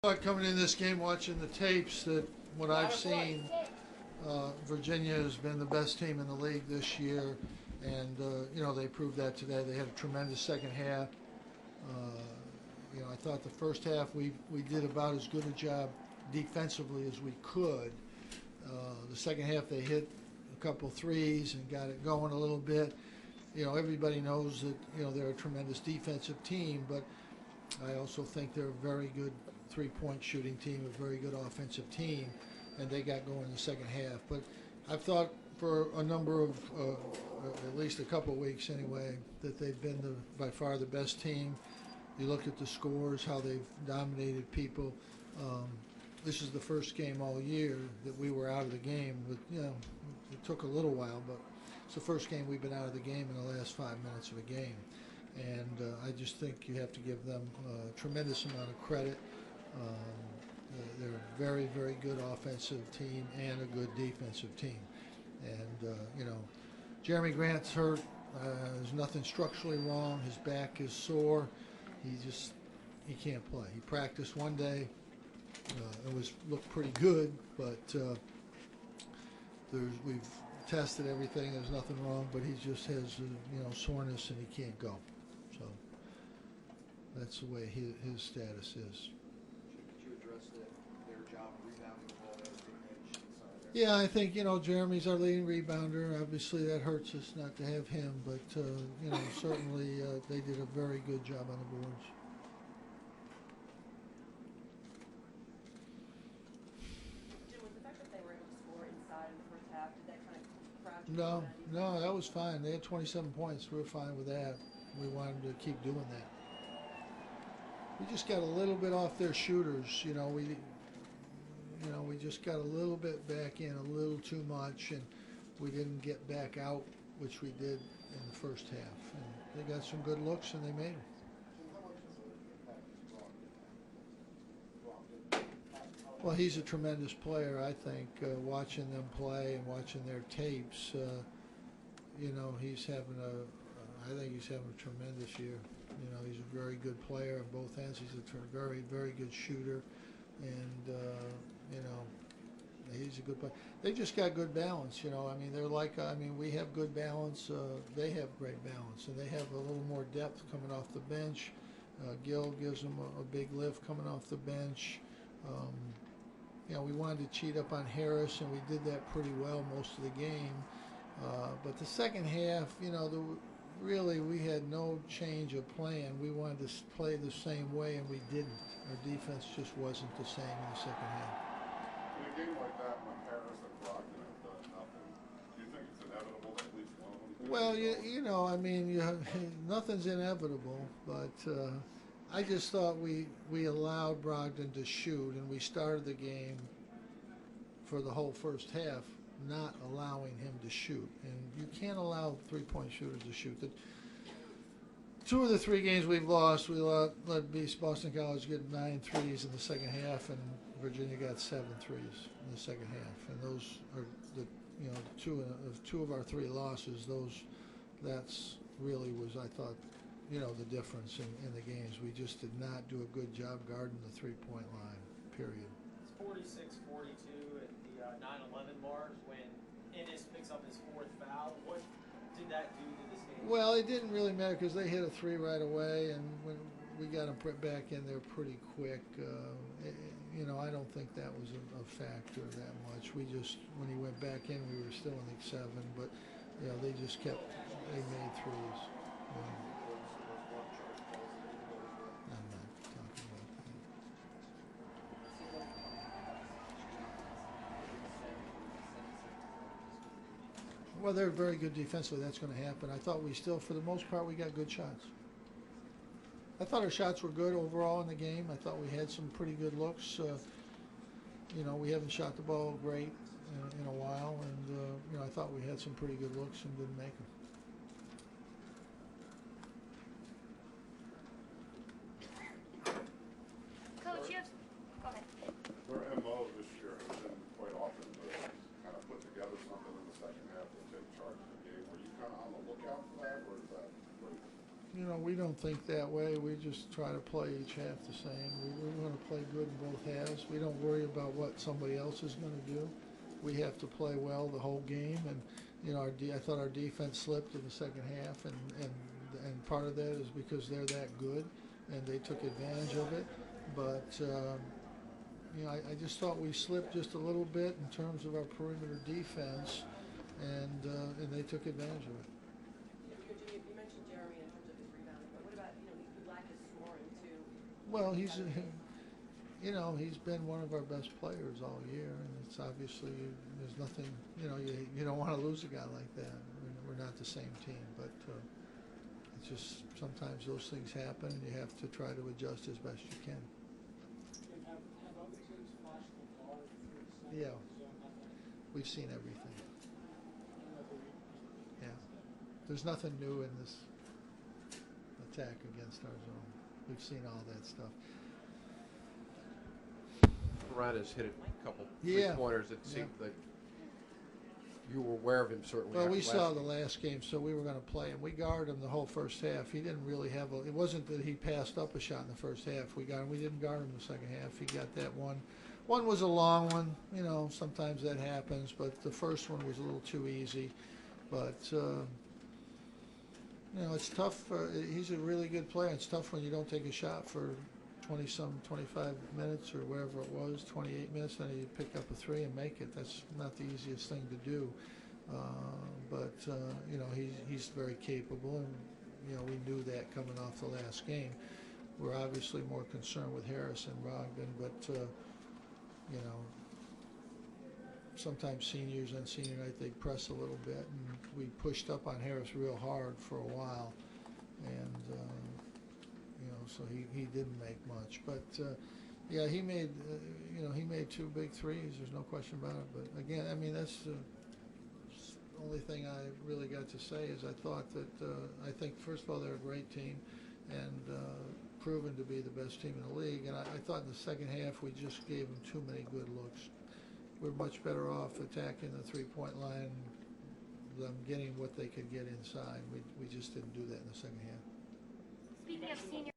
Coming in this game, watching the tapes, that what I've seen, Virginia has been the best team in the league this year, and they proved that today. They had a tremendous second half. I thought the first half we did about as good a job defensively as we could. The second half they hit a couple threes and got it going a little bit. Everybody knows that they're a tremendous defensive team, but I also think they're a very good three-point shooting team, a very good offensive team, and they got going in the second half. But I've thought for a number of, at least a couple of weeks anyway, that they've been by far the best team. You look at the scores, how they've dominated people. This is the first game all year that we were out of the game. But, it took a little while, but it's the first game we've been out of the game in the last 5 minutes of a game. And I just think you have to give them a tremendous amount of credit. They're a very, very good offensive team and a good defensive team. And, Jeremy Grant's hurt. There's nothing structurally wrong. His back is sore. He can't play. He practiced one day. It looked pretty good, but we've tested everything. There's nothing wrong, but he just has, soreness and he can't go. So that's the way his status is. Could you address their job rebounding the ball as they Yeah, I think, Jeremy's our leading rebounder. Obviously that hurts us not to have him, but, certainly they did a very good job on the boards. Was the fact that they were able to score inside in the first half, did that kind of crowd you? No, that was fine. They had 27 points. We were fine with that. We wanted to keep doing that. We just got a little bit off their shooters. We just got a little bit back in, a little too much, and we didn't get back out, which we did in the first half. And they got some good looks, and they made them. Well, he's a tremendous player, I think. Watching them play and watching their tapes, he's having I think he's having a tremendous year. He's a very good player on both ends. He's a very, very good shooter, and he's a good player. They just got good balance. They're like, we have good balance. They have great balance, and they have a little more depth coming off the bench. Gil gives them a big lift coming off the bench. We wanted to cheat up on Harris, and we did that pretty well most of the game. But the second half, really we had no change of plan. We wanted to play the same way, and we didn't. Our defense just wasn't the same in the second half. In a game like that, when Harris and Brogdon have done nothing, do you think it's inevitable that at least one of them? Well, nothing's inevitable, but I just thought we allowed Brogdon to shoot, and we started the game for the whole first half not allowing him to shoot. And you can't allow three-point shooters to shoot. Two of the three games we've lost, we let Boston College get 9 threes in the second half, and Virginia got 7 threes in the second half. And those are two of our three losses. That's really was, I thought, the difference in the games. We just did not do a good job guarding the three-point line, period. It's 46-42 at the 9-11 mark when Ennis picks up his fourth foul. What did that do to this game? Well, it didn't really matter because they hit a three right away, and when we got them put back in there pretty quick, I don't think that was a factor that much. We just, when he went back in, we were still in the 7, but they just they made threes. I'm not talking about that. Well, they're very good defensively. That's going to happen. I thought we still, for the most part, we got good shots. I thought our shots were good overall in the game. I thought we had some pretty good looks. We haven't shot the ball great in a while, and I thought we had some pretty good looks and didn't make them. Coach, go ahead. Their MO this year has been quite often to kind of put together something in the second half to take charge of the game. Were you kind of on the lookout for that, or is that? You know, we don't think that way. We just try to play each half the same. We want to play good in both halves. We don't worry about what somebody else is going to do. We have to play well the whole game. And you know, I thought our defense slipped in the second half, and part of that is because they're that good, and they took advantage of it. But you know, I just thought we slipped just a little bit in terms of our perimeter defense, and they took advantage of it. You mentioned Jeremy in terms of his rebounding, but what about, you know, he lacked his scoring too? Well, you know, he's been one of our best players all year, and it's obviously there's nothing, you know, you don't want to lose a guy like that. We're not the same team, but it's just sometimes those things happen, and you have to try to adjust as best you can. Have other teams flashed the ball through the center Yeah. of the zone like that? We've seen everything. Yeah, there's nothing new in this attack against our zone. We've seen all that stuff. Piranha's hit a couple Yeah. three-pointers that seemed like you were aware of him, certainly. Well, after we last saw game. the last game, so we were going to play him. We guarded him the whole first half. He didn't really have it wasn't that he passed up a shot in the first half. We didn't guard him in the second half. He got that one. One was a long one. You know, sometimes that happens, but the first one was a little too easy. But you know, it's tough. He's a really good player. It's tough when you don't take a shot for 25 minutes or wherever it was, 28 minutes, and you pick up a three and make it. That's not the easiest thing to do. But you know, he's very capable, and you know, we knew that coming off the last game. We're obviously more concerned with Harris and Brogdon, but you know, sometimes seniors on senior night they press a little bit, and we pushed up on Harris real hard for a while, and you know, so he didn't make much. But yeah, he made you know, he made two big threes. There's no question about it. But again, I mean, that's the only thing I really got to say is I thought that I think first of all they're a great team, and proven to be the best team in the league. And I thought in the second half we just gave them too many good looks. We're much better off attacking the three-point line, them getting what they could get inside. We just didn't do that in the second half. Speaking of senior